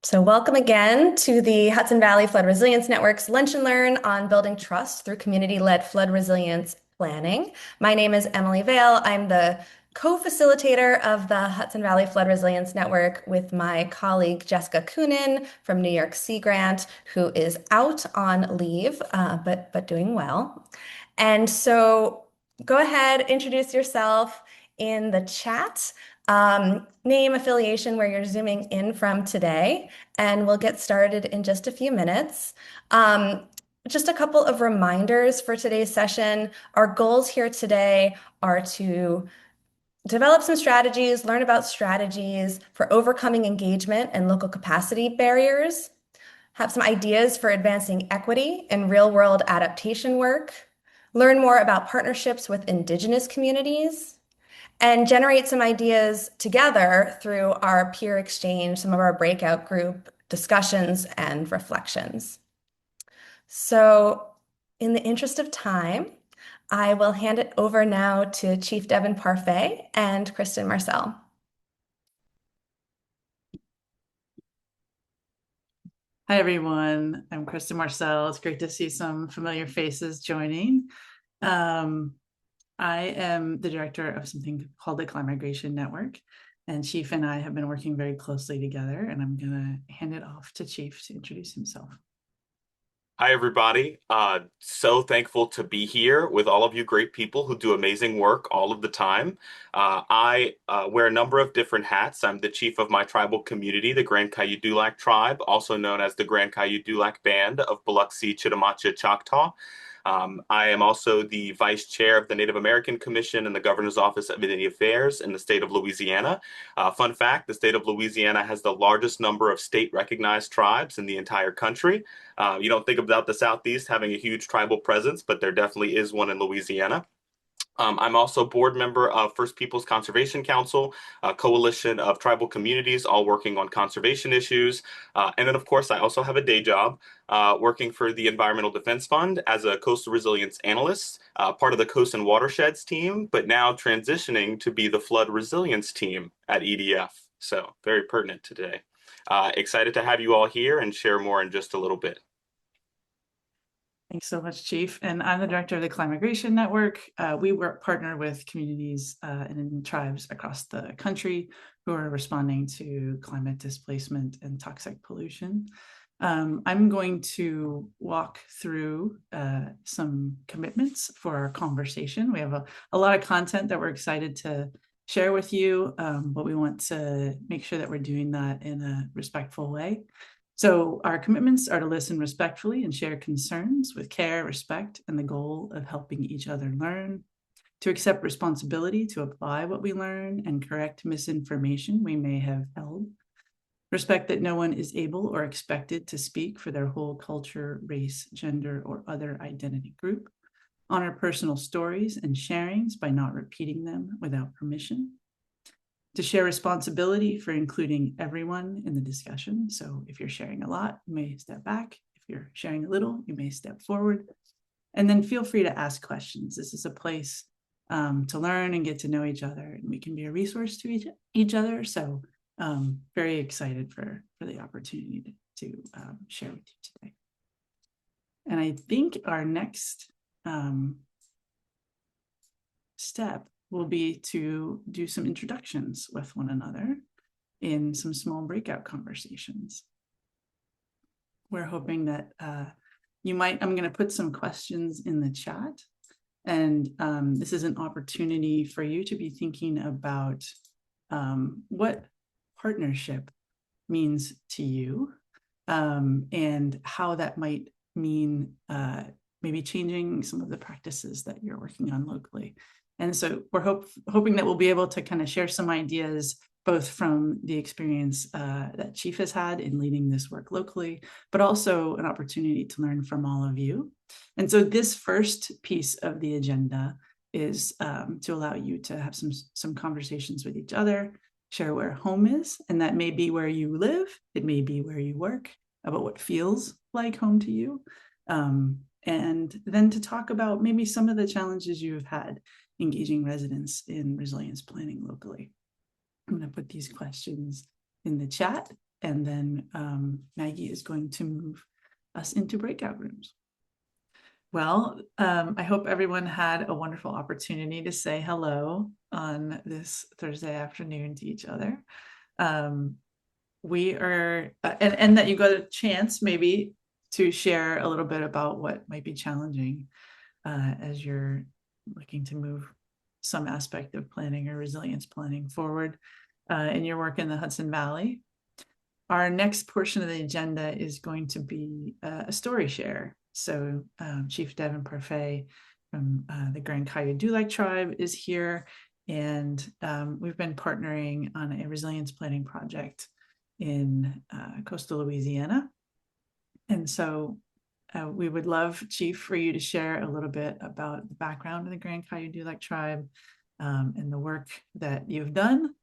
So welcome again to the Hudson Valley Flood Resilience Network's Lunch and Learn on building trust through community-led flood resilience planning. My name is Emily Vale. I'm the co-facilitator of the Hudson Valley Flood Resilience Network with my colleague Jessica Coonan from New York Sea Grant, who is out on leave, but doing well. And so go ahead, introduce yourself in the chat. Name, affiliation, where you're zooming in from today, and we'll get started in just a few minutes. Just a couple of reminders for today's session. Our goals here today are to develop some strategies, learn about strategies for overcoming engagement and local capacity barriers, have some ideas for advancing equity and real-world adaptation work, learn more about partnerships with Indigenous communities, and generate some ideas together through our peer exchange, some of our breakout group discussions and reflections. So in the interest of time, I will hand it over now to Chief Devon Parfait and Kristin Marcell. Hi, everyone. I'm Kristin Marcell. It's great to see some familiar faces joining. I am the director of something called the Climigration Network, and Chief and I have been working very closely together, and I'm going to hand it off to Chief to introduce himself. Hi, everybody. So thankful to be here with all of you great people who do amazing work all of the time. I wear a number of different hats. I'm the chief of my tribal community, the Grand Caillou Dulac Tribe, also known as the Grand Caillou Dulac Band of Biloxi, Chitimacha, Choctaw. I am also the vice chair of the Native American Commission and the Governor's Office of Indian Affairs in the state of Louisiana. Fun fact, the state of Louisiana has the largest number of state-recognized tribes in the entire country. You don't think about the Southeast having a huge tribal presence, but there definitely is one in Louisiana. I'm also board member of First Peoples Conservation Council, a coalition of tribal communities all working on conservation issues. And then, of course, I also have a day job working for the Environmental Defense Fund as a coastal resilience analyst, part of the Coast and Watersheds team, but now transitioning to be the flood resilience team at EDF. So very pertinent today. Excited to have you all here and share more in just a little bit. Thanks so much, Chief. And I'm the director of the Climigration Network. We partner with communities and tribes across the country who are responding to climate displacement and toxic pollution. I'm going to walk through some commitments for our conversation. We have a lot of content that we're excited to share with you, but we want to make sure that we're doing that in a respectful way. So our commitments are to listen respectfully and share concerns with care, respect, and the goal of helping each other learn, to accept responsibility to apply what we learn and correct misinformation we may have held, respect that no one is able or expected to speak for their whole culture, race, gender, or other identity group, honor personal stories and sharings by not repeating them without permission, to share responsibility for including everyone in the discussion. So if you're sharing a lot, you may step back. If you're sharing a little, you may step forward. And then feel free to ask questions. This is a place to learn and get to know each other, and we can be a resource to each other. So very excited for the opportunity to share with you today. And I think our next step will be to do some introductions with one another in some small breakout conversations. We're hoping that I'm going to put some questions in the chat, and this is an opportunity for you to be thinking about what partnership means to you, and how that might mean maybe changing some of the practices that you're working on locally. And so we're hoping that we'll be able to kind of share some ideas, both from the experience that Chief has had in leading this work locally, but also an opportunity to learn from all of you. And so this first piece of the agenda is to allow you to have some conversations with each other, share where home is, and that may be where you live, it may be where you work, about what feels like home to you, and then to talk about maybe some of the challenges you have had engaging residents in resilience planning locally. I'm going to put these questions in the chat, and then Maggie is going to move us into breakout rooms. Well, I hope everyone had a wonderful opportunity to say hello on this Thursday afternoon to each other. We are, and that you got a chance maybe to share a little bit about what might be challenging as you're looking to move some aspect of planning or resilience planning forward in your work in the Hudson Valley. Our next portion of the agenda is going to be a story share. So Chief Devon Parfait from the Grand Caillou Dulac Tribe is here, and we've been partnering on a resilience planning project in coastal Louisiana. And so we would love, Chief, for you to share a little bit about the background of the Grand Caillou Dulac Tribe and the work that you've done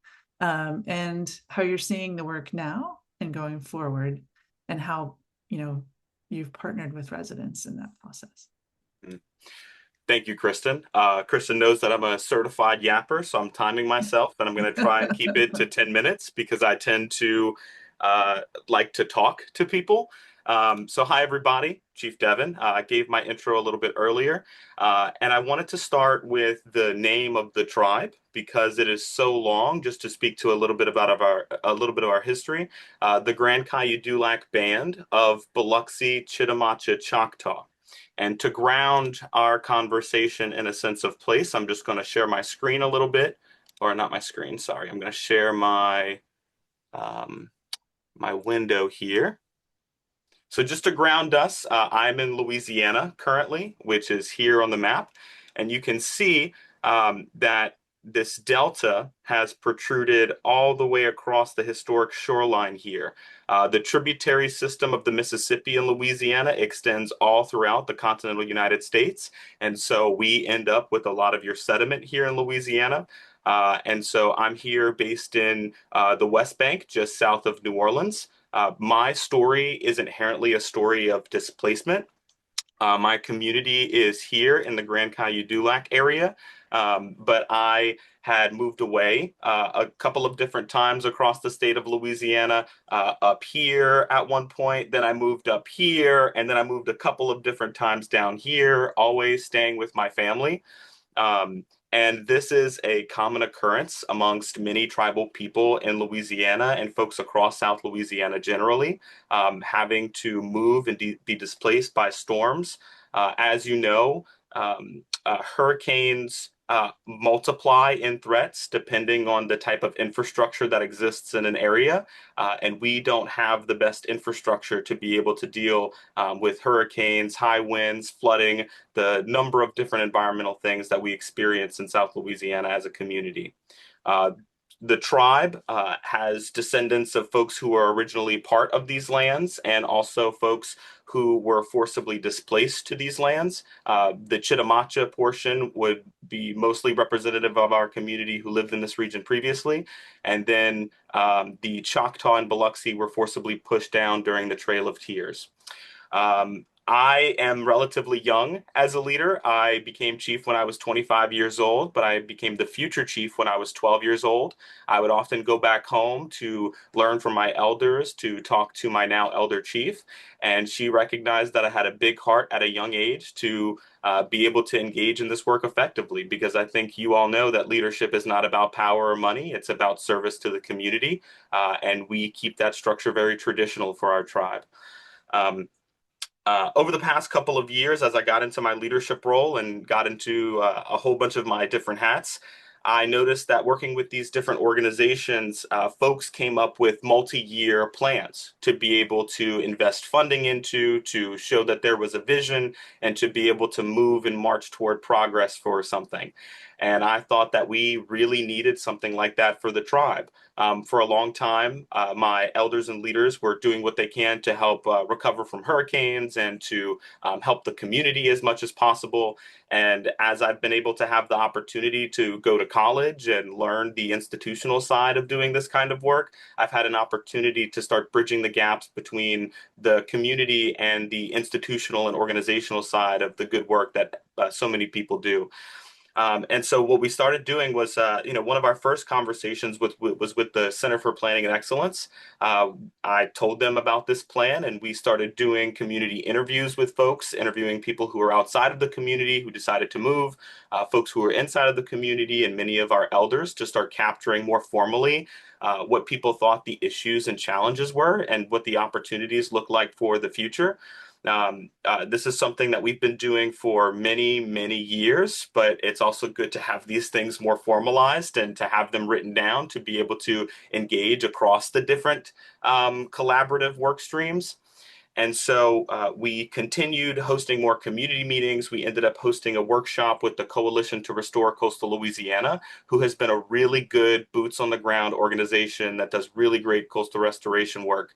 and how you're seeing the work now and going forward, and how you've partnered with residents in that process. Thank you, Kristin. Kristin knows that I'm a certified yapper, so I'm timing myself, and I'm going to try and keep it to 10 minutes because I tend to like to talk to people. So hi, everybody. Chief Devon. I gave my intro a little bit earlier, and I wanted to start with the name of the tribe because it is so long. Just to speak to a little bit about our history, the Grand Caillou Dulac Band of Biloxi, Chitimacha, Choctaw. And to ground our conversation in a sense of place, I'm just going to share my screen a little bit, or not my screen. Sorry, I'm going to share my my window here. So just to ground us, I'm in Louisiana currently, which is here on the map. And you can see that this delta has protruded all the way across the historic shoreline here. The tributary system of the Mississippi in Louisiana extends all throughout the continental United States. And so we end up with a lot of your sediment here in Louisiana. And so I'm here based in the West Bank, just south of New Orleans. My story is inherently a story of displacement. My community is here in the Grand Caillou Dulac area, but I had moved away a couple of different times across the state of Louisiana, up here at one point, then I moved up here, and then I moved a couple of different times down here, always staying with my family. And this is a common occurrence amongst many tribal people in Louisiana and folks across South Louisiana generally, having to move and be displaced by storms. As you know, hurricanes multiply in threats depending on the type of infrastructure that exists in an area. And we don't have the best infrastructure to be able to deal with hurricanes, high winds, flooding, the number of different environmental things that we experience in South Louisiana as a community. The tribe has descendants of folks who were originally part of these lands and also folks who were forcibly displaced to these lands. The Chitimacha portion would be mostly representative of our community who lived in this region previously. And then the Choctaw and Biloxi were forcibly pushed down during the Trail of Tears. I am relatively young as a leader. I became chief when I was 25 years old, but I became the future chief when I was 12 years old. I would often go back home to learn from my elders, to talk to my now elder chief, and she recognized that I had a big heart at a young age to be able to engage in this work effectively, because I think you all know that leadership is not about power or money. It's about service to the community, and we keep that structure very traditional for our tribe. Over the past couple of years, as I got into my leadership role and got into a whole bunch of my different hats, I noticed that working with these different organizations, folks came up with multi-year plans to be able to invest funding into, to show that there was a vision, and to be able to move and march toward progress for something. And I thought that we really needed something like that for the tribe. For a long time, my elders and leaders were doing what they can to help recover from hurricanes and to help the community as much as possible. And as I've been able to have the opportunity to go to college and learn the institutional side of doing this kind of work, I've had an opportunity to start bridging the gaps between the community and the institutional and organizational side of the good work that so many people do. And so what we started doing was, one of our first conversations was with the Center for Planning and Excellence. Uh, I told them about this plan, and we started doing community interviews with folks, interviewing people who are outside of the community who decided to move, folks who are inside of the community, and many of our elders to start capturing more formally what people thought the issues and challenges were and what the opportunities look like for the future. This is something that we've been doing for many, many years, but it's also good to have these things more formalized and to have them written down to be able to engage across the different collaborative work streams. And so we continued hosting more community meetings. We ended up hosting a workshop with the Coalition to Restore Coastal Louisiana, who has been a really good boots on the ground organization that does really great coastal restoration work.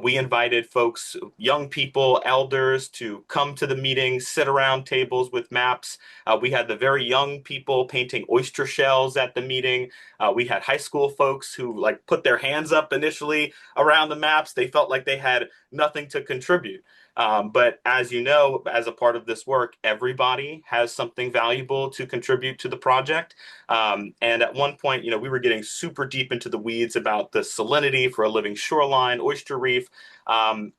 We invited folks, young people, elders, to come to the meetings, sit around tables with maps. We had the very young people painting oyster shells at the meeting. We had high school folks who like put their hands up initially around the maps. They felt like they had nothing to contribute. But as you know, as a part of this work, everybody has something valuable to contribute to the project. And at one point, we were getting super deep into the weeds about the salinity for a living shoreline, oyster reef. And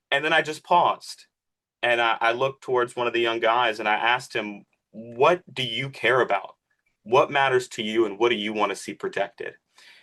then I just paused and I looked towards one of the young guys and I asked him, what do you care about? What matters to you and what do you want to see protected?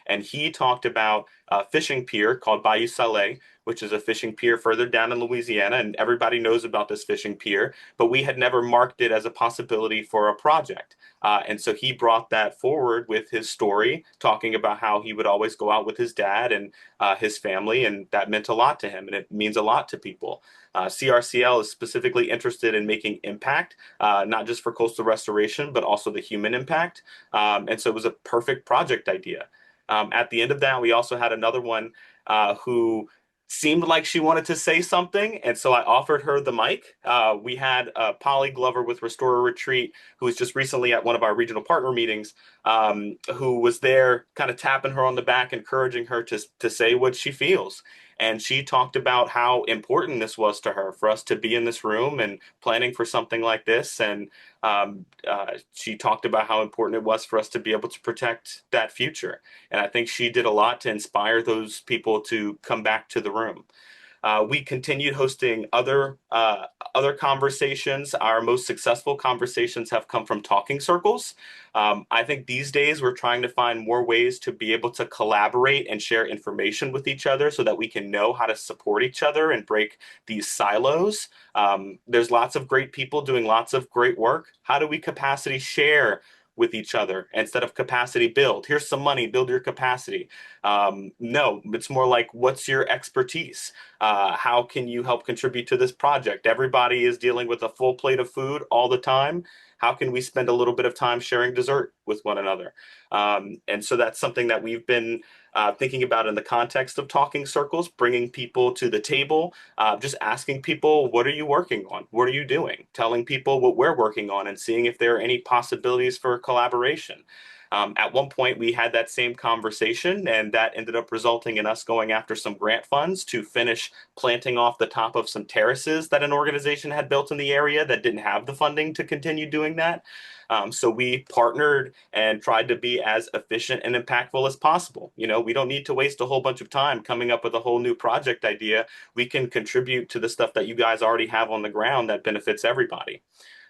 And he talked about a fishing pier called Bayou Salé, which is a fishing pier further down in Louisiana. And everybody knows about this fishing pier, but we had never marked it as a possibility for a project. And so he brought that forward with his story, talking about how he would always go out with his dad and his family, and that meant a lot to him, and it means a lot to people. CRCL is specifically interested in making impact, not just for coastal restoration, but also the human impact. And so it was a perfect project idea. At the end of that, we also had another one who seemed like she wanted to say something, and so I offered her the mic. We had Polly Glover with Restorer Retreat, who was just recently at one of our regional partner meetings, who was there kind of tapping her on the back, encouraging her to say what she feels. And she talked about how important this was to her for us to be in this room and planning for something like this. And she talked about how important it was for us to be able to protect that future. And I think she did a lot to inspire those people to come back to the room. We continued hosting other conversations. Our most successful conversations have come from talking circles. I think these days we're trying to find more ways to be able to collaborate and share information with each other so that we can know how to support each other and break these silos. There's lots of great people doing lots of great work. How do we capacity share with each other instead of capacity build? Here's some money, build your capacity. No, it's more like, what's your expertise? How can you help contribute to this project? Everybody is dealing with a full plate of food all the time. How can we spend a little bit of time sharing dessert with one another? And so that's something that we've been thinking about in the context of talking circles, bringing people to the table, just asking people, what are you working on? What are you doing? Telling people what we're working on and seeing if there are any possibilities for collaboration. At one point, we had that same conversation, and that ended up resulting in us going after some grant funds to finish planting off the top of some terraces that an organization had built in the area that didn't have the funding to continue doing that. So we partnered and tried to be as efficient and impactful as possible. We don't need to waste a whole bunch of time coming up with a whole new project idea. We can contribute to the stuff that you guys already have on the ground that benefits everybody.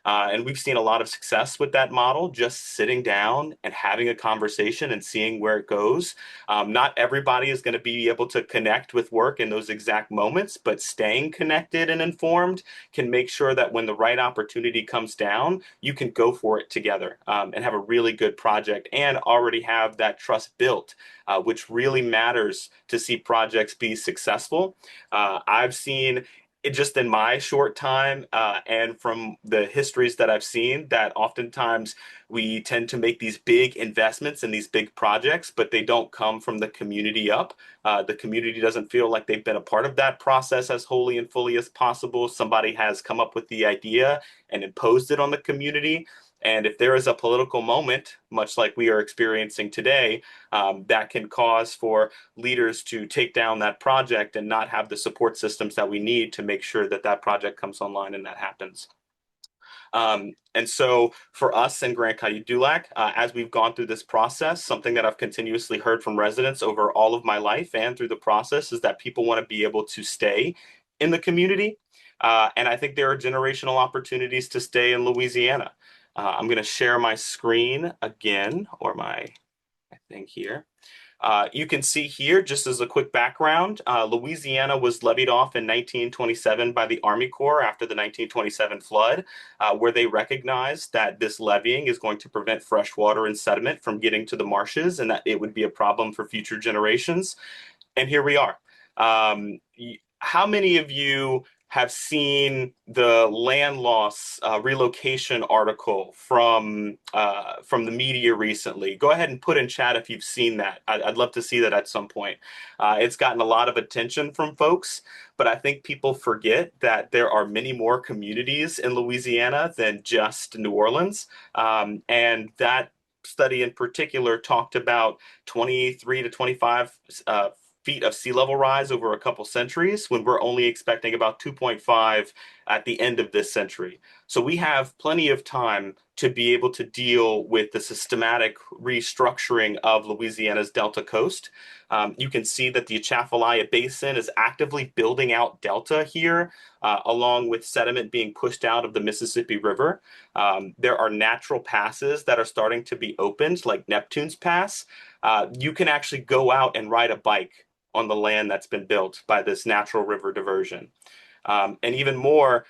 And we've seen a lot of success with that model, just sitting down and having a conversation and seeing where it goes. Not everybody is going to be able to connect with work in those exact moments, but staying connected and informed can make sure that when the right opportunity comes down, you can go for it together and have a really good project and already have that trust built, which really matters to see projects be successful. I've seen it just in my short time and from the histories that I've seen that oftentimes we tend to make these big investments in these big projects, but they don't come from the community up. The community doesn't feel like they've been a part of that process as wholly and fully as possible. Somebody has come up with the idea and imposed it on the community. And if there is a political moment, much like we are experiencing today, that can cause for leaders to take down that project and not have the support systems that we need to make sure that that project comes online and that happens. And so for us in Grand Caillou Dulac, as we've gone through this process, something that I've continuously heard from residents over all of my life and through the process is that people want to be able to stay in the community. And I think there are generational opportunities to stay in Louisiana. I'm going to share my screen again, or my thing here. You can see here, just as a quick background, Louisiana was levied off in 1927 by the Army Corps after the 1927 flood, where they recognized that this leveeing is going to prevent fresh water and sediment from getting to the marshes and that it would be a problem for future generations. And here we are. How many of you have seen the land loss relocation article from the media recently? Go ahead and put in chat if you've seen that. I'd love to see that at some point. It's gotten a lot of attention from folks, but I think people forget that there are many more communities in Louisiana than just New Orleans. And that study in particular talked about 23 to 25 feet of sea level rise over a couple centuries when we're only expecting about 2.5 at the end of this century. So we have plenty of time to be able to deal with the systematic restructuring of Louisiana's Delta coast. You can see that the Atchafalaya Basin is actively building out Delta here, along with sediment being pushed out of the Mississippi River. There are natural passes that are starting to be opened, like Neptune's Pass. You can actually go out and ride a bike on the land that's been built by this natural river diversion. And even more,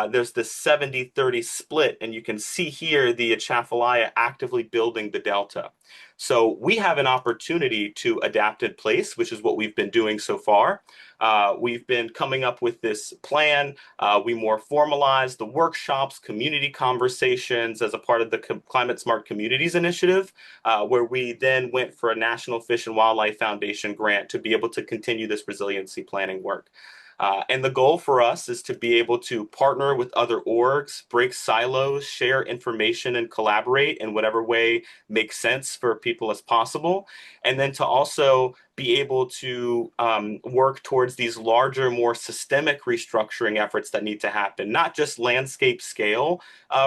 there's this 70-30 split, and you can see here the Atchafalaya actively building the delta. So we have an opportunity to adapt in place, which is what we've been doing so far. We've been coming up with this plan. We more formalized the workshops, community conversations as a part of the Climate Smart Communities Initiative, where we then went for a National Fish and Wildlife Foundation grant to be able to continue this resiliency planning work. And the goal for us is to be able to partner with other orgs, break silos, share information, and collaborate in whatever way makes sense for people as possible. And then to also be able to work towards these larger, more systemic restructuring efforts that need to happen, not just landscape scale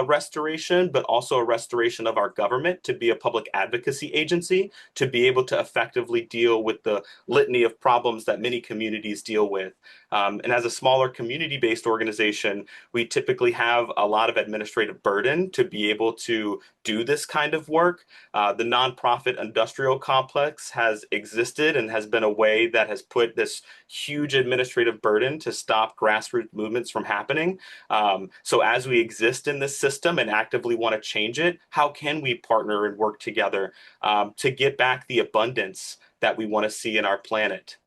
restoration, but also a restoration of our government to be a public advocacy agency, to be able to effectively deal with the litany of problems that many communities deal with. And as a smaller community-based organization, we typically have a lot of administrative burden to be able to do this kind of work. The nonprofit industrial complex has existed and has been a way that has put this huge administrative burden to stop grassroots movements from happening. So as we exist in this system and actively want to change it, how can we partner and work together to get back the abundance that we want to see in our planet?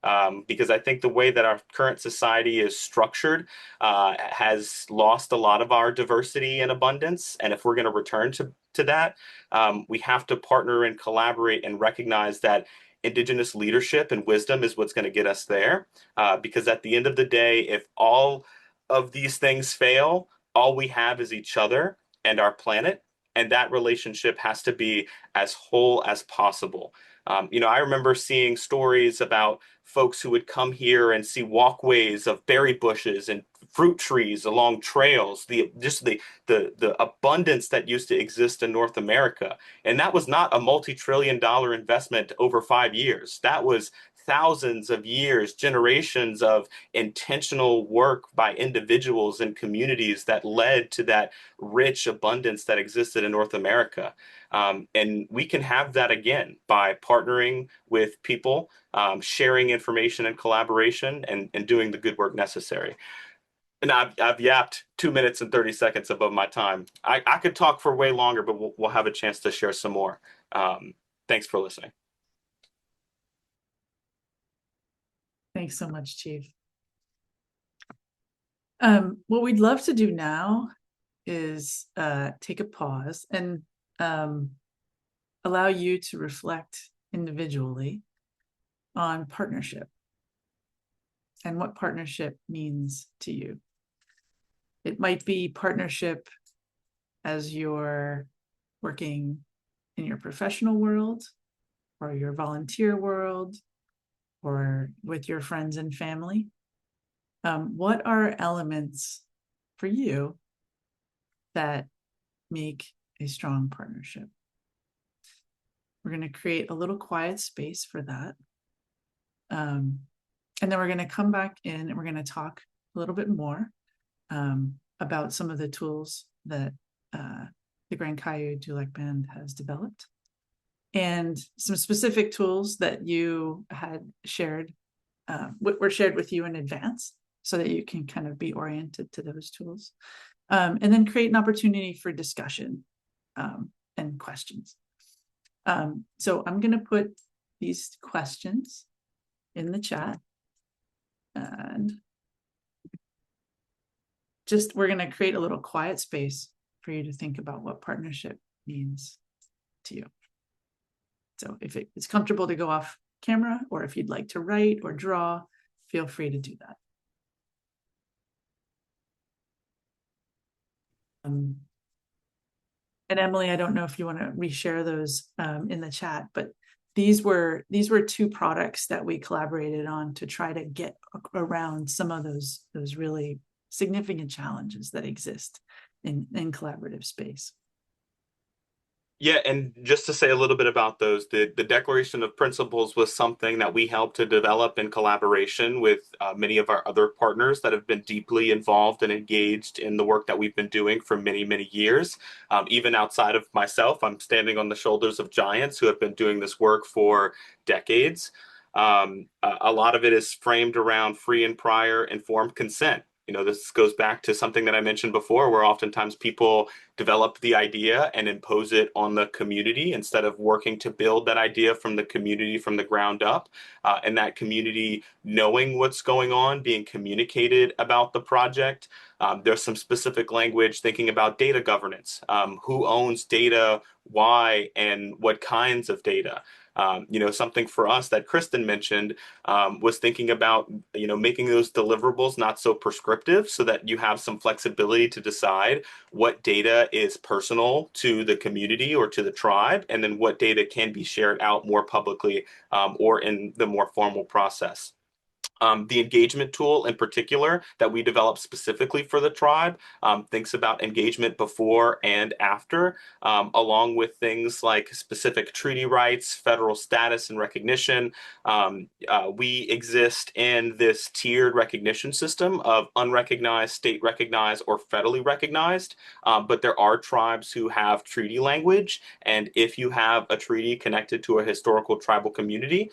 Because I think the way that our current society is structured has lost a lot of our diversity and abundance. And if we're going to return to that, we have to partner and collaborate and recognize that Indigenous leadership and wisdom is what's going to get us there. Because at the end of the day, if all of these things fail, all we have is each other and our planet. And that relationship has to be as whole as possible. I remember seeing stories about folks who would come here and see walkways of berry bushes and fruit trees along trails, the abundance that used to exist in North America. And that was not a multi-trillion-dollar investment over 5 years. That was thousands of years, generations of intentional work by individuals and communities that led to that rich abundance that existed in North America. And we can have that again by partnering with people, sharing information and collaboration, and doing the good work necessary. And I've yapped 2 minutes and 30 seconds above my time. I could talk for way longer, but we'll have a chance to share some more. Thanks for listening. Thanks so much, Chief. What we'd love to do now is take a pause and allow you to reflect individually on partnership and what partnership means to you. It might be partnership as you're working in your professional world or your volunteer world or with your friends and family. What are elements for you that make a strong partnership. We're going to create a little quiet space for that. And then we're going to come back in and we're going to talk a little bit more about some of the tools that the Grand Caillou Dulac Band has developed, and some specific tools that you had shared, were shared with you in advance, so that you can kind of be oriented to those tools, and then create an opportunity for discussion and questions. So I'm going to put these questions in the chat, and just we're going to create a little quiet space for you to think about what partnership means to you. So if it's comfortable to go off camera, or if you'd like to write or draw, feel free to do that. And Emily, I don't know if you want to reshare those in the chat, but these were two products that we collaborated on to try to get around some of those really significant challenges that exist in collaborative space. Yeah, and just to say a little bit about those, the Declaration of Principles was something that we helped to develop in collaboration with many of our other partners that have been deeply involved and engaged in the work that we've been doing for many, many years. Even outside of myself, I'm standing on the shoulders of giants who have been doing this work for decades. A lot of it is framed around free and prior informed consent. You know, this goes back to something that I mentioned before, where oftentimes people develop the idea and impose it on the community instead of working to build that idea from the community from the ground up, and that community knowing what's going on, being communicated about the project. There's some specific language thinking about data governance, who owns data, why, and what kinds of data. You know, something for us that Kristin mentioned was thinking about, you know, making those deliverables not so prescriptive, so that you have some flexibility to decide what data is personal to the community or to the tribe, and then what data can be shared out more publicly or in the more formal process. The engagement tool in particular that we developed specifically for the tribe thinks about engagement before and after, along with things like specific treaty rights, federal status and recognition. We exist in this tiered recognition system of unrecognized, state recognized, or federally recognized, but there are tribes who have treaty language, and if you have a treaty connected to a historical tribal community,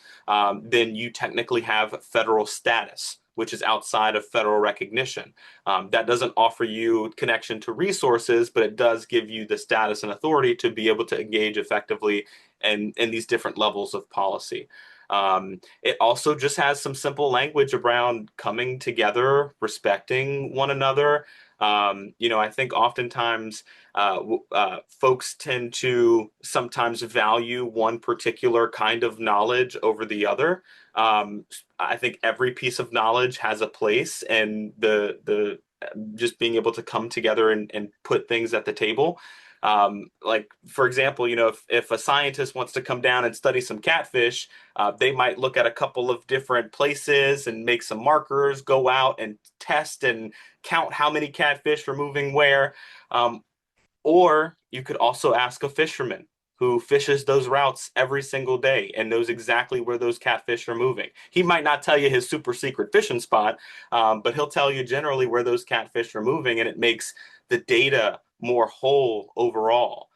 then you technically have federal status, which is outside of federal recognition. That doesn't offer you connection to resources, but it does give you the status and authority to be able to engage effectively in these different levels of policy. It also just has some simple language around coming together, respecting one another. You know, I think oftentimes folks tend to sometimes value one particular kind of knowledge over the other. I think every piece of knowledge has a place, and the just being able to come together and put things at the table. Like, for example, you know, if a scientist wants to come down and study some catfish, they might look at a couple of different places and make some markers, go out and test and count how many catfish are moving where. Or you could also ask a fisherman who fishes those routes every single day and knows exactly where those catfish are moving. He might not tell you his super secret fishing spot, but he'll tell you generally where those catfish are moving, and it makes the data more whole overall.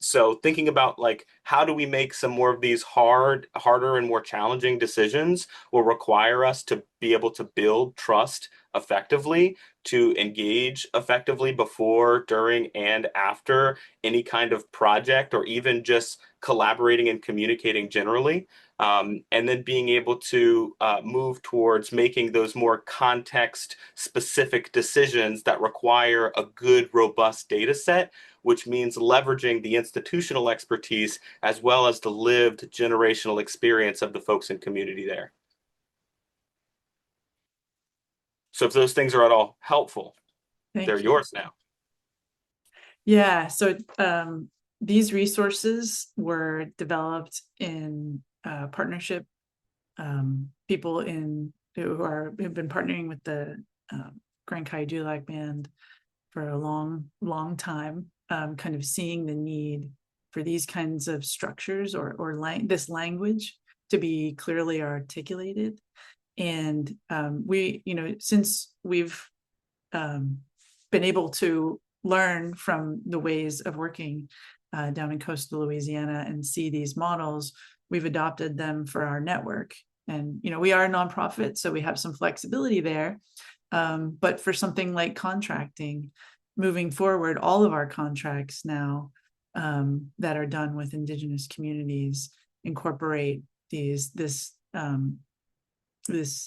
So thinking about, like, how do we make some more of these harder and more challenging decisions will require us to be able to build trust effectively, to engage effectively before, during, and after any kind of project, or even just collaborating and communicating generally. And then being able to move towards making those more context-specific decisions that require a good, robust data set, which means leveraging the institutional expertise as well as the lived generational experience of the folks in community there. So if those things are at all helpful, they're yours now. Yeah, so these resources were developed in partnership. People who have been partnering with the Grand Caillou Dulac Band for a long time. kind of seeing the need for these kinds of structures or this language to be clearly articulated. And we, since we've been able to learn from the ways of working down in coastal Louisiana and see these models, we've adopted them for our network. And, we are a nonprofit, so we have some flexibility there. But for something like contracting, moving forward, all of our contracts now that are done with Indigenous communities incorporate this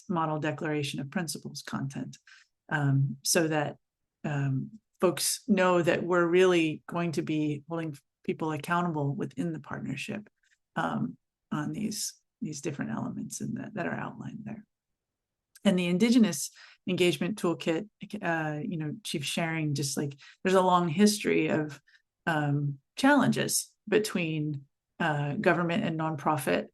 model declaration of principles content, so that folks know that we're really going to be holding people accountable within the partnership on these different elements that are outlined there. And the Indigenous engagement toolkit, Chief sharing, just like there's a long history of challenges between government and nonprofit,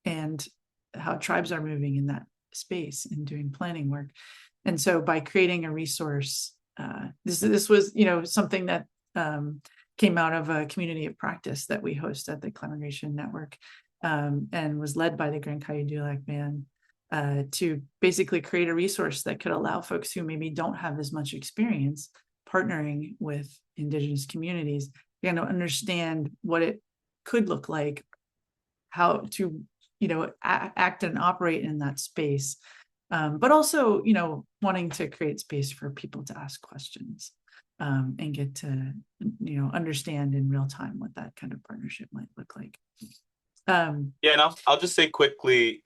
and how tribes are moving in that space and doing planning work. And so by creating a resource, this was, something that came out of a community of practice that we host at the Climigration Network, and was led by the Grand Caillou Dulac Band, to basically create a resource that could allow folks who maybe don't have as much experience partnering with Indigenous communities, understand what it could look like, how to, act and operate in that space. But also, wanting to create space for people to ask questions, and get to, understand in real time what that kind of partnership might look like. And I'll just say quickly,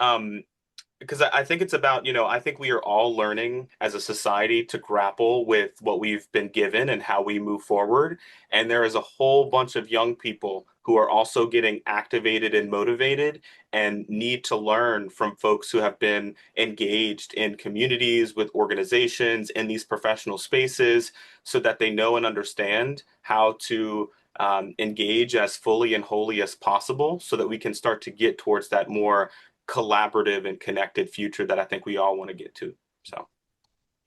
because I think it's about, I think we are all learning as a society to grapple with what we've been given and how we move forward. And there is a whole bunch of young people who are also getting activated and motivated and need to learn from folks who have been engaged in communities, with organizations, in these professional spaces, so that they know and understand how to engage as fully and wholly as possible, so that we can start to get towards that more collaborative and connected future that I think we all want to get to. So,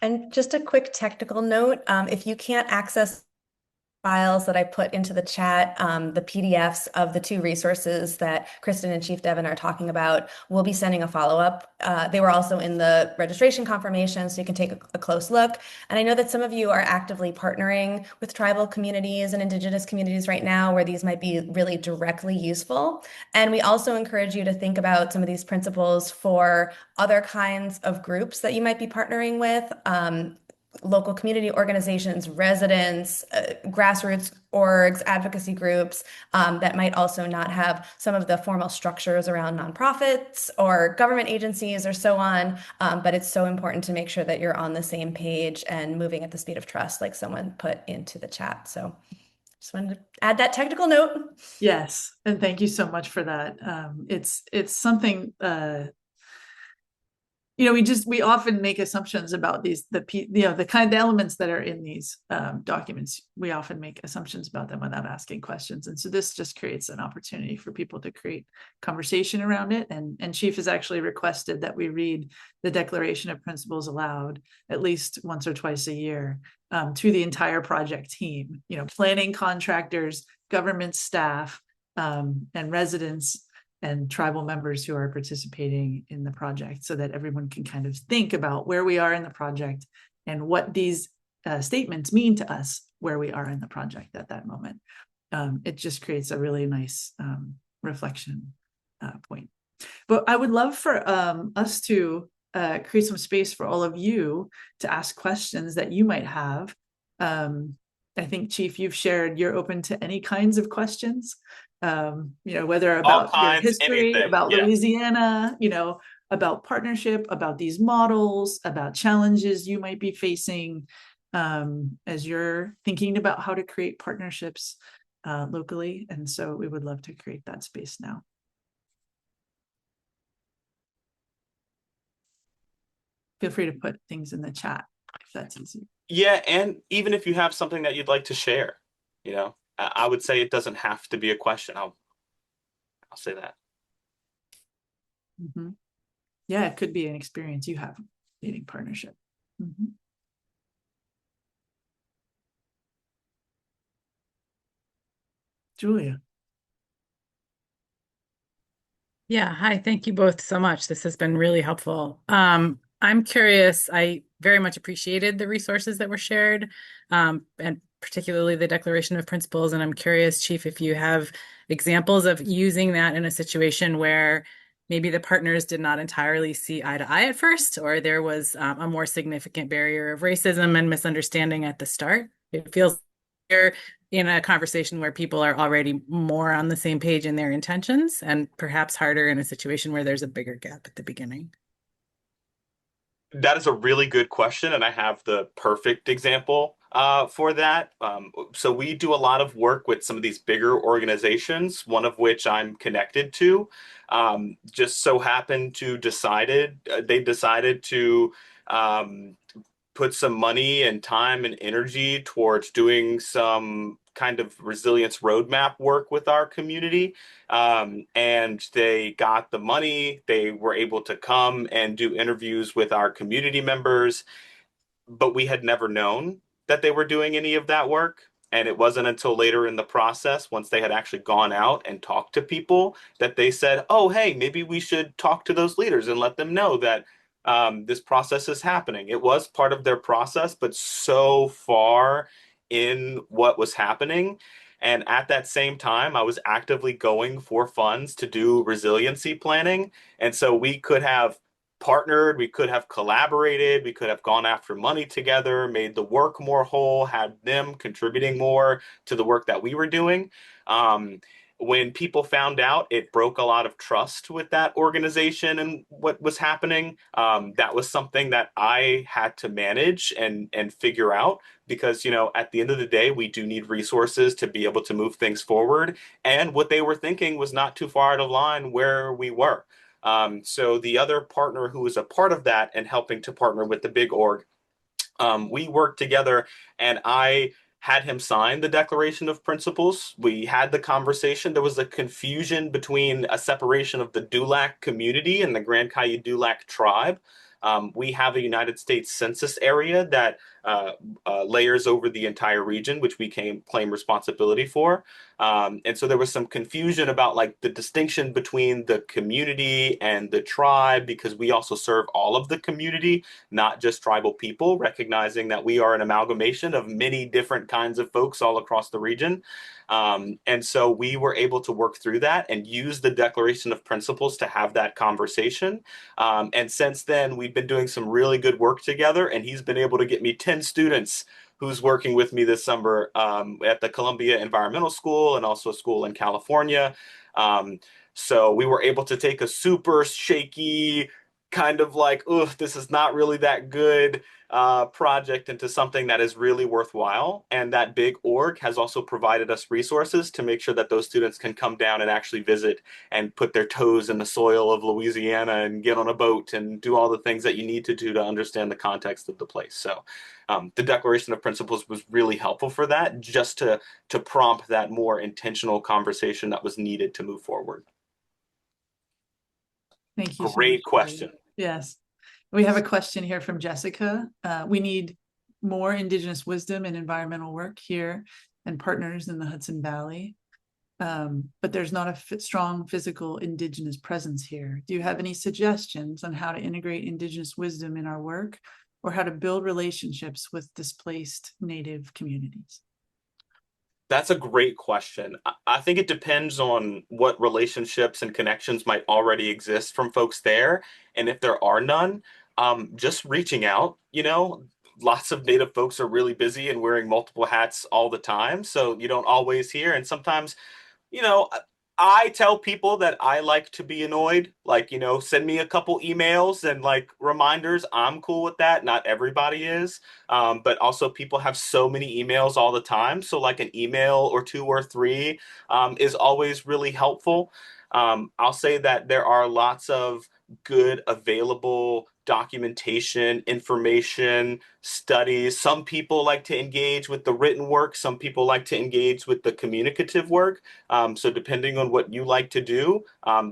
and just a quick technical note, if you can't access files that I put into the chat, the PDFs of the two resources that Kristin and Chief Devon are talking about, we'll be sending a follow-up. They were also in the registration confirmation, so you can take a close look. And I know that some of you are actively partnering with tribal communities and Indigenous communities right now, where these might be really directly useful. And we also encourage you to think about some of these principles for other kinds of groups that you might be partnering with. Local community organizations, residents, grassroots orgs, advocacy groups that might also not have some of the formal structures around nonprofits or government agencies or so on. But it's so important to make sure that you're on the same page and moving at the speed of trust, like someone put into the chat. So just wanted to add that technical note. Yes, and thank you so much for that. It's something. We often make assumptions about the kind of elements that are in these documents. We often make assumptions about them without asking questions. And so this just creates an opportunity for people to create conversation around it. And Chief has actually requested that we read the Declaration of Principles aloud at least once or twice a year to the entire project team, planning contractors, government staff, and residents, and tribal members who are participating in the project, so that everyone can kind of think about where we are in the project and what these statements mean to us where we are in the project at that moment. It just creates a really nice reflection point. But I would love for us to create some space for all of you to ask questions that you might have. I think, Chief, you've shared you're open to any kinds of questions. Whether about your history, anything, about Louisiana, about partnership, about these models, about challenges you might be facing as you're thinking about how to create partnerships locally. And so we would love to create that space now. Feel free to put things in the chat if that's easy. Yeah, and even if you have something that you'd like to share, I would say it doesn't have to be a question. I'll say that. Mm-hmm. Yeah, it could be an experience you have leading partnership. Mm-hmm. Julia. Yeah, hi. Thank you both so much. This has been really helpful. I'm curious, I very much appreciated the resources that were shared, and particularly the Declaration of Principles. And I'm curious, Chief, if you have examples of using that in a situation where maybe the partners did not entirely see eye to eye at first, or there was a more significant barrier of racism and misunderstanding at the start. It feels you're in a conversation where people are already more on the same page in their intentions, and perhaps harder in a situation where there's a bigger gap at the beginning. That is a really good question, and I have the perfect example for that. So we do a lot of work with some of these bigger organizations, one of which I'm connected to. Just so happened to they decided to put some money and time and energy towards doing some kind of resilience roadmap work with our community. And they got the money. They were able to come and do interviews with our community members, but we had never known that they were doing any of that work. And it wasn't until later in the process, once they had actually gone out and talked to people, that they said, oh, hey, maybe we should talk to those leaders and let them know that this process is happening. It was part of their process, but so far in what was happening. And at that same time, I was actively going for funds to do resiliency planning. And so we could have partnered, we could have collaborated, we could have gone after money together, made the work more whole, had them contributing more to the work that we were doing. Um, when people found out, it broke a lot of trust with that organization and what was happening. That was something that I had to manage and figure out because, at the end of the day, we do need resources to be able to move things forward. And what they were thinking was not too far out of line where we were. So the other partner who was a part of that and helping to partner with the big org, we worked together and I had him sign the Declaration of Principles. We had the conversation. There was a confusion between a separation of the Dulac community and the Grand Caillou Dulac Tribe. We have a United States Census area that layers over the entire region, which we claim responsibility for. And so there was some confusion about like the distinction between the community and the tribe, because we also serve all of the community, not just tribal people, recognizing that we are an amalgamation of many different kinds of folks all across the region. And so we were able to work through that and use the Declaration of Principles to have that conversation. And since then, we've been doing some really good work together, and he's been able to get me 10 students who's working with me this summer at the Columbia Environmental School and also a school in California. So we were able to take a super shaky, kind of like, ugh, this is not really that good project into something that is really worthwhile. And that big org has also provided us resources to make sure that those students can come down and actually visit and put their toes in the soil of Louisiana and get on a boat and do all the things that you need to do to understand the context of the place. So the Declaration of Principles was really helpful for that, just to prompt that more intentional conversation that was needed to move forward. Thank you so Great much, question. Julia. Yes. We have a question here from Jessica. We need more Indigenous wisdom and environmental work here and partners in the Hudson Valley. But there's not a strong physical Indigenous presence here. Do you have any suggestions on how to integrate Indigenous wisdom in our work, or how to build relationships with displaced Native communities? That's a great question. I think it depends on what relationships and connections might already exist from folks there. And if there are none, just reaching out, lots of Native folks are really busy and wearing multiple hats all the time. So you don't always hear. And sometimes you know, I tell people that I like to be annoyed. Like, send me a couple emails and like reminders. I'm cool with that. Not everybody is. But also people have so many emails all the time. So like an email or two or three is always really helpful. I'll say that there are lots of good available documentation, information, studies. Some people like to engage with the written work. Some people like to engage with the communicative work. So depending on what you like to do,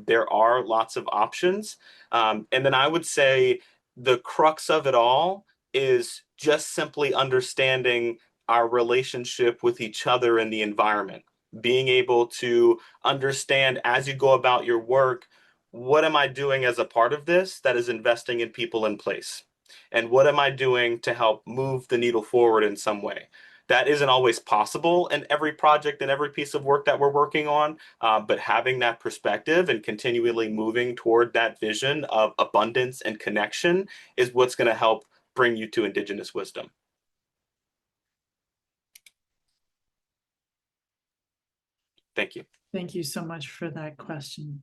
there are lots of options. And then I would say the crux of it all is just simply understanding our relationship with each other and the environment. being able to understand as you go about your work, what am I doing as a part of this that is investing in people in place? And what am I doing to help move the needle forward in some way? That isn't always possible in every project and every piece of work that we're working on, but having that perspective and continually moving toward that vision of abundance and connection is what's going to help bring you to Indigenous wisdom. Thank you. Thank you so much for that question.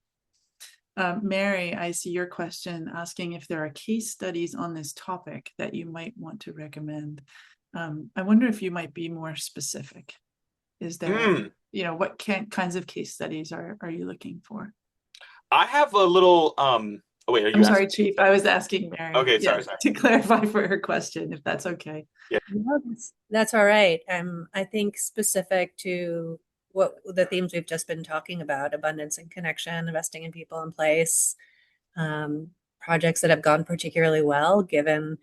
Mary, I see your question asking if there are case studies on this topic that you might want to recommend. I wonder if you might be more specific. Is there, what kinds of case studies are you looking for? I have a little, wait, are you I'm sorry, asking? Chief. I was asking Mary. Okay, sorry. To clarify for her question, if that's okay. Yeah. No, that's all right. I think specific to what the themes we've just been talking about, abundance and connection, investing in people in place, projects that have gone particularly well, given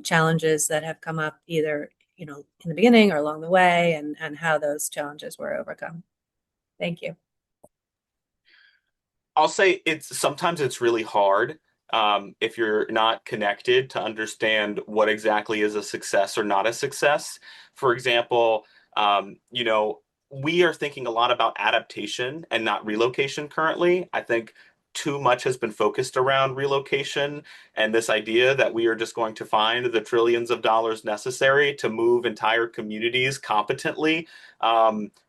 challenges that have come up either, in the beginning or along the way, and how those challenges were overcome. Thank you. I'll say sometimes it's really hard if you're not connected to understand what exactly is a success or not a success. For example, we are thinking a lot about adaptation and not relocation currently. I think too much has been focused around relocation and this idea that we are just going to find the trillions of dollars necessary to move entire communities competently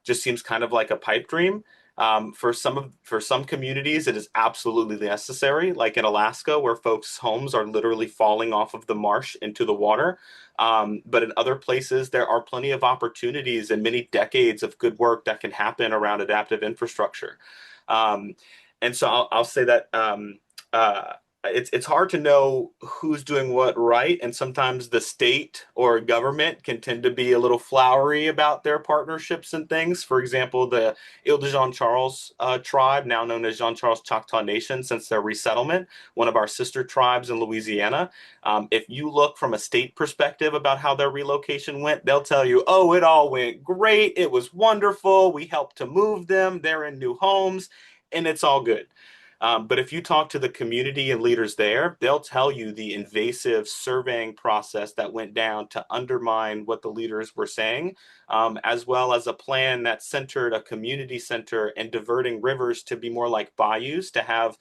just seems kind of like a pipe dream. For some communities, it is absolutely necessary, like in Alaska, where folks' homes are literally falling off of the marsh into the water. But in other places, there are plenty of opportunities and many decades of good work that can happen around adaptive infrastructure. And so I'll say that it's hard to know who's doing what right, and sometimes the state or government can tend to be a little flowery about their partnerships and things. For example, the Ile de Jean Charles tribe, now known as Jean Charles Choctaw Nation, since their resettlement, one of our sister tribes in Louisiana. If you look from a state perspective about how their relocation went, they'll tell you, oh, it all went great. It was wonderful. We helped to move them. They're in new homes, and it's all good. But if you talk to the community and leaders there, they'll tell you the invasive surveying process that went down to undermine what the leaders were saying, as well as a plan that centered a community center and diverting rivers to be more like bayous, to have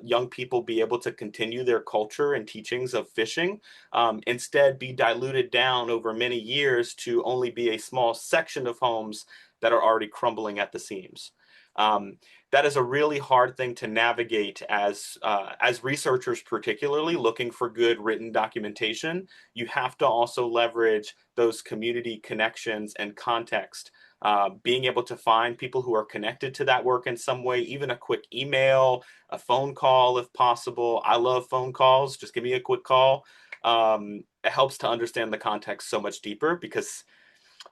young people be able to continue their culture and teachings of fishing, instead be diluted down over many years to only be a small section of homes that are already crumbling at the seams. That is a really hard thing to navigate as researchers, particularly looking for good written documentation. You have to also leverage those community connections and context, being able to find people who are connected to that work in some way, even a quick email, a phone call if possible. I love phone calls. Just give me a quick call. It helps to understand the context so much deeper, because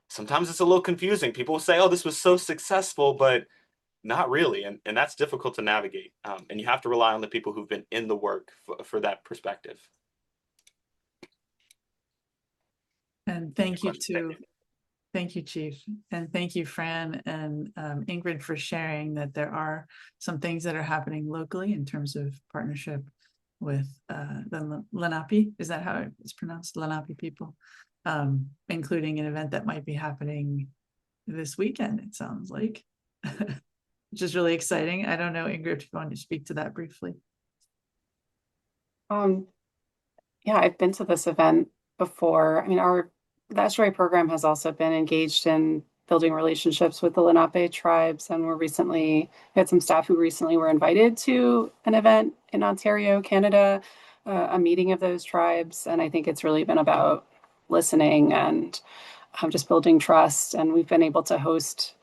sometimes it's a little confusing. People say, oh, this was so successful, but not really, and that's difficult to navigate, and you have to rely on the people who've been in the work for that perspective. And thank you, Chief, and thank you, Fran and Ingrid, for sharing that there are some things that are happening locally in terms of partnership with the Lenape. Is that how it's pronounced, Lenape people? Including an event that might be happening this weekend, it sounds like. Which is really exciting. I don't know, Ingrid, if you want to speak to that briefly. Yeah, I've been to this event before. I mean, the estuary program has also been engaged in building relationships with the Lenape tribes, and we had some staff who recently were invited to an event in Ontario, Canada, a meeting of those tribes, and I think it's really been about listening and just building trust, and we've been able to host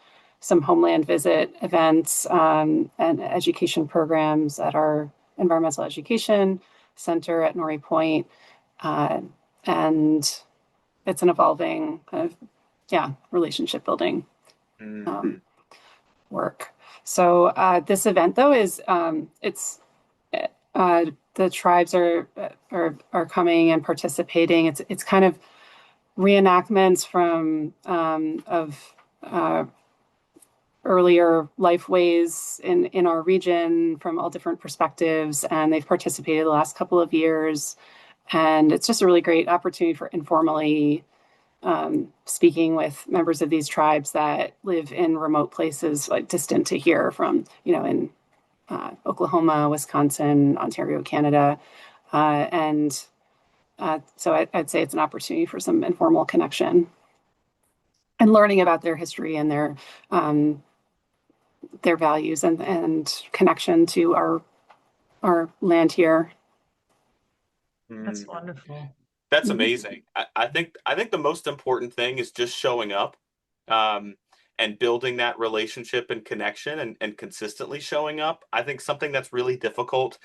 some homeland visit events and education programs at our environmental education center at Norrie Point. And it's an evolving kind of, relationship building work. So this event, though, is the tribes are coming and participating. It's kind of reenactments earlier life ways in our region from all different perspectives, and they've participated the last couple of years. And it's just a really great opportunity for informally speaking with members of these tribes that live in remote places, like distant to here from, in Oklahoma, Wisconsin, Ontario, Canada. So I'd say it's an opportunity for some informal connection and learning about their history and their values and connection to our land here. That's wonderful. That's amazing. I think the most important thing is just showing up, and building that relationship and connection, and consistently showing up. I think something that's really difficult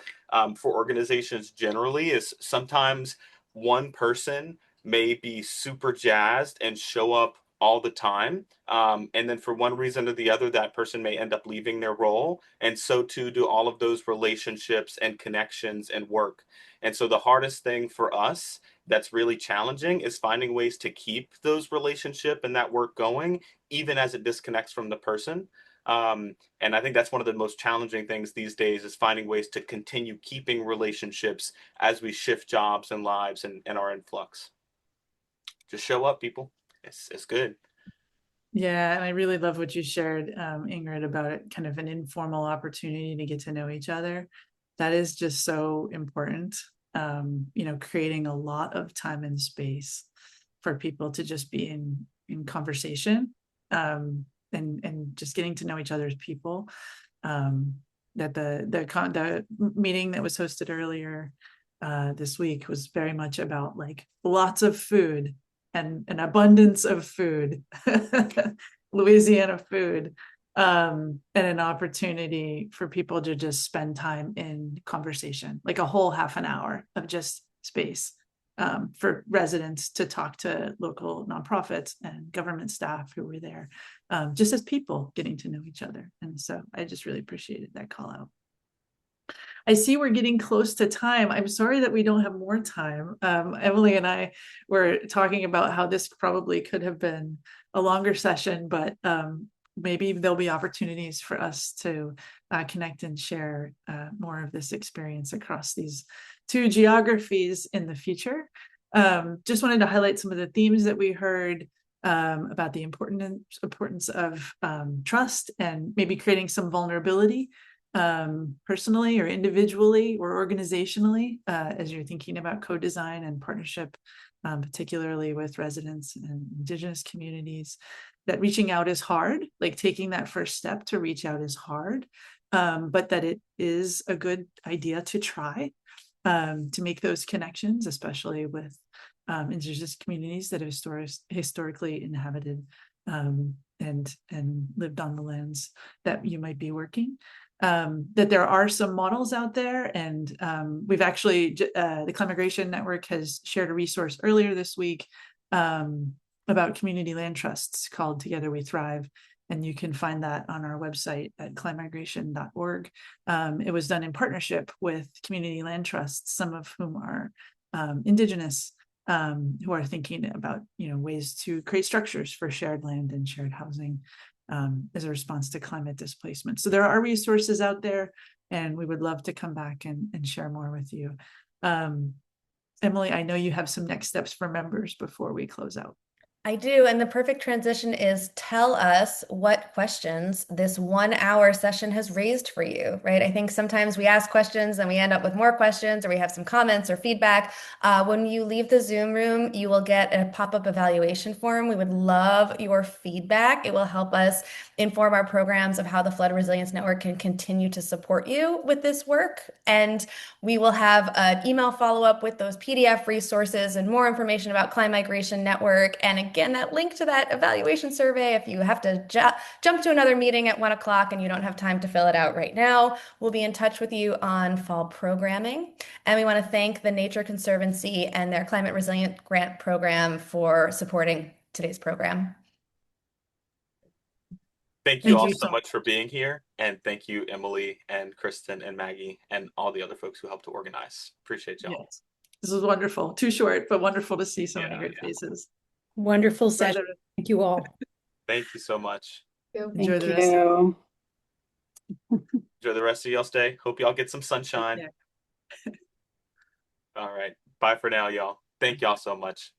for organizations generally is sometimes one person may be super jazzed and show up all the time. And then for one reason or the other, that person may end up leaving their role. And so too do all of those relationships and connections and work. And so the hardest thing for us that's really challenging is finding ways to keep those relationship and that work going, even as it disconnects from the person. And I think that's one of the most challenging things these days is finding ways to continue keeping relationships as we shift jobs and lives and our influx. Just show up, people. It's good. Yeah, and I really love what you shared, Ingrid, about it, kind of an informal opportunity to get to know each other. That is just so important. Creating a lot of time and space for people to just be in conversation, and just getting to know each other as people. That the meeting that was hosted earlier this week was very much about like lots of food and an abundance of food, Louisiana food, and an opportunity for people to just spend time in conversation, like a whole half an hour of just space for residents to talk to local nonprofits and government staff who were there, just as people getting to know each other. And so I just really appreciated that call out. I see we're getting close to time. I'm sorry that we don't have more time. Emily and I were talking about how this probably could have been a longer session, but maybe there'll be opportunities for us to connect and share more of this experience across these two geographies in the future. Just wanted to highlight some of the themes that we heard about the importance of trust and maybe creating some vulnerability personally or individually or organizationally as you're thinking about co-design and partnership, particularly with residents and Indigenous communities. That reaching out is hard, like taking that first step to reach out is hard, but that it is a good idea to try to make those connections, especially with Indigenous communities that have historically inhabited and lived on the lands that you might be working. That there are some models out there, and we've actually, the Climigration Network has shared a resource earlier this week about community land trusts called Together We Thrive, and you can find that on our website at climigration.org. It was done in partnership with community land trusts, some of whom are Indigenous, who are thinking about ways to create structures for shared land and shared housing as a response to climate displacement. So there are resources out there, and we would love to come back and share more with you. Emily, I know you have some next steps for members before we close out. I do, and the perfect transition is tell us what questions this 1 hour session has raised for you, right? I think sometimes we ask questions and we end up with more questions, or we have some comments or feedback. When you leave the Zoom room, you will get a pop-up evaluation form. We would love your feedback. It will help us inform our programs of how the Flood Resilience Network can continue to support you with this work. And we will have an email follow-up with those PDF resources and more information about Climigration Network. And again, that link to that evaluation survey, if you have to jump to another meeting at 1 o'clock and you don't have time to fill it out right now, we'll be in touch with you on fall programming. And we want to thank the Nature Conservancy and their Climate Resilient Grant Program for supporting today's program. Thank you all so much for being here. And thank you, Emily and Kristin and Maggie and all the other folks who helped to organize. Appreciate y'all. Yes. This was wonderful. Too short, but wonderful to see so many great faces. Wonderful session. Thank you all. Thank you so much. Enjoy Thank the rest of you. Enjoy the rest of y'all's day. Hope y'all get some sunshine. Yeah. All right. Bye for now, y'all. Thank y'all so much.